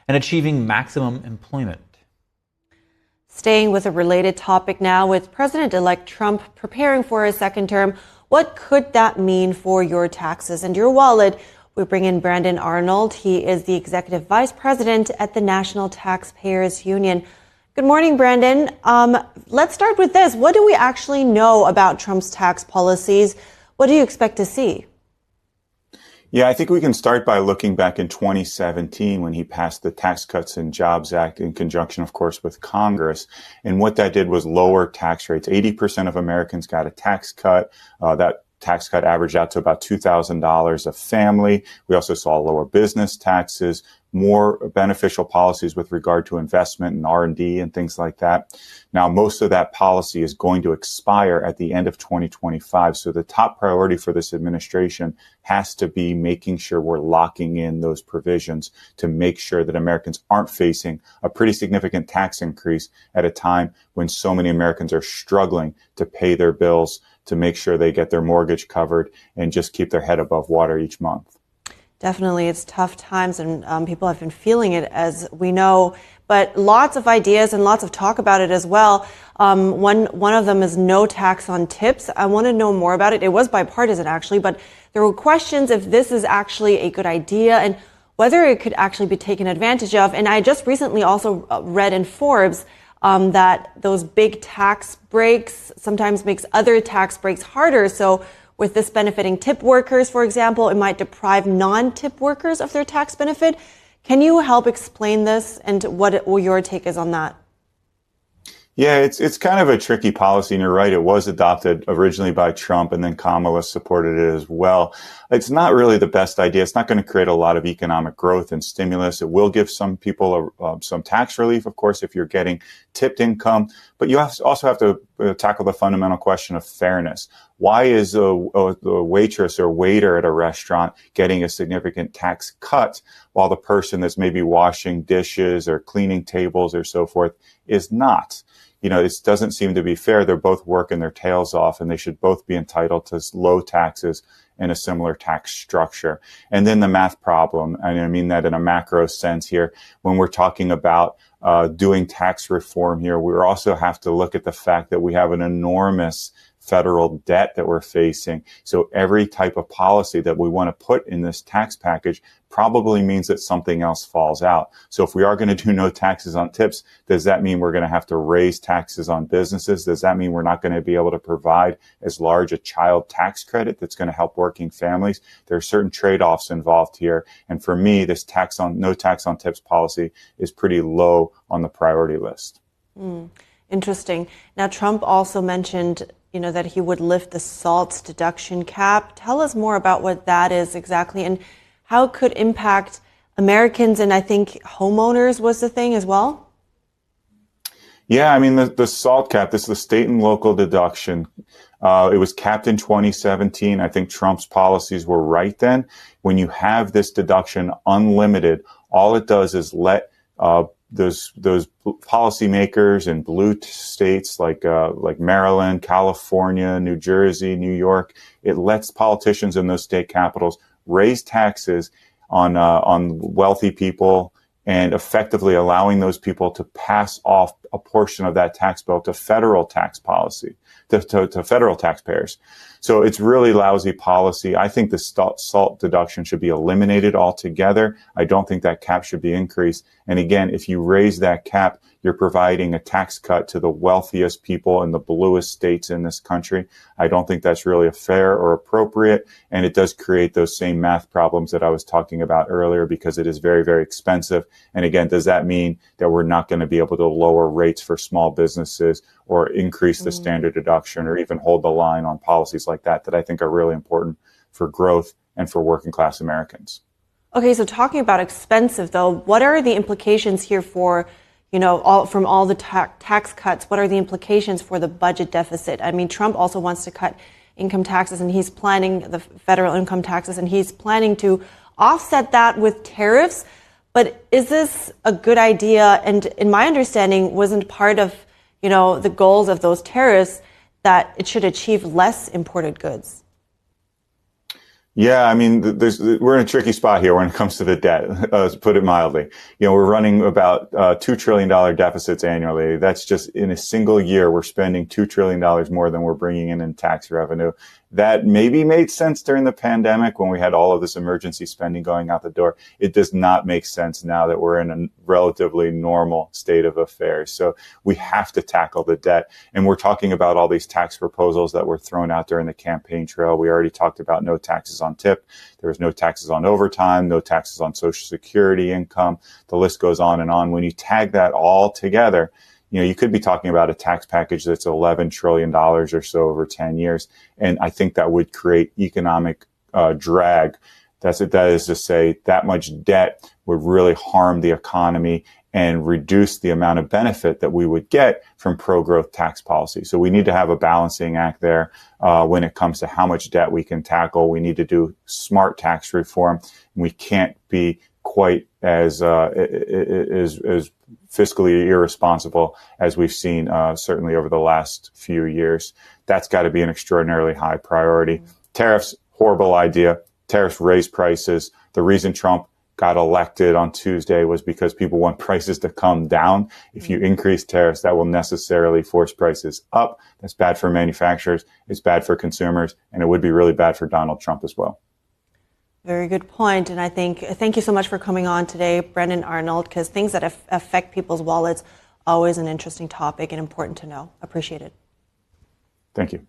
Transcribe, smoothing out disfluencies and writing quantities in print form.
and achieving maximum employment. Staying with a related topic now, with President-elect Trump preparing for his second term, what could that mean for your taxes and your wallet? We bring in Brandon Arnold. He is the Executive Vice President at the National Taxpayers Union. Good morning, Brandon. Let's start with this. What do we actually know about Trump's tax policies? What do you expect to see? Yeah, I think we can start by looking back in 2017 when he passed the Tax Cuts and Jobs Act in conjunction, of course, with Congress. And what that did was lower tax rates. 80% of Americans got a tax cut. That tax cut averaged out to about $2,000 a family. We also saw lower business taxes, more beneficial policies with regard to investment and R&D and things like that. Now, most of that policy is going to expire at the end of 2025. So the top priority for this administration has to be making sure we're locking in those provisions to make sure that Americans aren't facing a pretty significant tax increase at a time when so many Americans are struggling to pay their bills, to make sure they get their mortgage covered and just keep their head above water each month. Definitely, it's tough times, and people have been feeling it, as we know. But lots of ideas and lots of talk about it as well. One of them is no tax on tips. I want to know more about it. It was bipartisan, actually, but there were questions if this is actually a good idea and whether it could actually be taken advantage of. And I just recently also read in Forbes that those big tax breaks sometimes makes other tax breaks harder. So with this benefiting tip workers, for example, it might deprive non-tip workers of their tax benefit. Can you help explain this and what your take is on that? Yeah, it's kind of a tricky policy, and you're right. It was adopted originally by Trump, and then Kamala supported it as well. It's not really the best idea. It's not going to create a lot of economic growth and stimulus. It will give some people some tax relief, of course, if you're getting tipped income. But you also have to tackle the fundamental question of fairness. Why is a waitress or waiter at a restaurant getting a significant tax cut while the person that's maybe washing dishes or cleaning tables or so forth is not? You know, it doesn't seem to be fair. They're both working their tails off, and they should both be entitled to low taxes and a similar tax structure. And then the math problem, and I mean that in a macro sense here, when we're talking about doing tax reform here, we also have to look at the fact that we have an enormous federal debt that we're facing. So every type of policy that we want to put in this tax package probably means that something else falls out. So if we are going to do no taxes on tips, does that mean we're going to have to raise taxes on businesses? Does that mean we're not going to be able to provide as large a child tax credit that's going to help working families? There are certain trade-offs involved here. And for me, this no tax on tips policy is pretty low on the priority list. Interesting. Now, Trump also mentioned that he would lift the SALT deduction cap. Tell us more about what that is exactly and how it could impact Americans, and I think homeowners was the thing as well. Yeah, I mean, the SALT cap, this is the state and local deduction. It was capped in 2017. I think Trump's policies were right then. When you have this deduction unlimited, all it does is let those policymakers in blue states like Maryland, California, New Jersey, New York, it lets politicians in those state capitals raise taxes on wealthy people and effectively allowing those people to pass off a portion of that tax bill to federal tax policy, to federal taxpayers. So it's really lousy policy. I think the SALT deduction should be eliminated altogether. I don't think that cap should be increased. And again, if you raise that cap, you're providing a tax cut to the wealthiest people in the bluest states in this country. I don't think that's really fair or appropriate. And it does create those same math problems that I was talking about earlier because it is very, very expensive. And again, does that mean that we're not going to be able to lower rates for small businesses or increase the standard deduction or even hold the line on policies like that I think are really important for growth and for working class Americans? Okay, so talking about expensive though, what are the implications here for from all the tax cuts? What are the implications for the budget deficit? I mean, Trump also wants to cut income taxes, and he's planning the federal income taxes, and he's planning to offset that with tariffs. But is this a good idea? And in my understanding, wasn't part of, the goals of those tariffs that it should achieve less imported goods? Yeah, I mean, we're in a tricky spot here when it comes to the debt, to put it mildly. We're running about $2 trillion deficits annually. That's just in a single year, we're spending $2 trillion more than we're bringing in tax revenue. That maybe made sense during the pandemic when we had all of this emergency spending going out the door. It does not make sense now that we're in a relatively normal state of affairs. So we have to tackle the debt. And we're talking about all these tax proposals that were thrown out during the campaign trail. We already talked about no taxes on tip. There was no taxes on overtime, no taxes on Social Security income. The list goes on and on. When you tag that all together, you could be talking about a tax package that's $11 trillion or so over 10 years. And I think that would create economic drag. That is to say, that much debt would really harm the economy and reduce the amount of benefit that we would get from pro-growth tax policy. So we need to have a balancing act there when it comes to how much debt we can tackle. We need to do smart tax reform. We can't be quite as fiscally irresponsible as we've seen certainly over the last few years. That's got to be an extraordinarily high priority. Tariffs, horrible idea. Tariffs raise prices. The reason Trump got elected on Tuesday was because people want prices to come down. If you increase tariffs, that will necessarily force prices up. That's bad for manufacturers. It's bad for consumers. And it would be really bad for Donald Trump as well. Very good point. And I think, thank you so much for coming on today, Brendan Arnold, because things that affect people's wallets, always an interesting topic and important to know. Appreciate it. Thank you.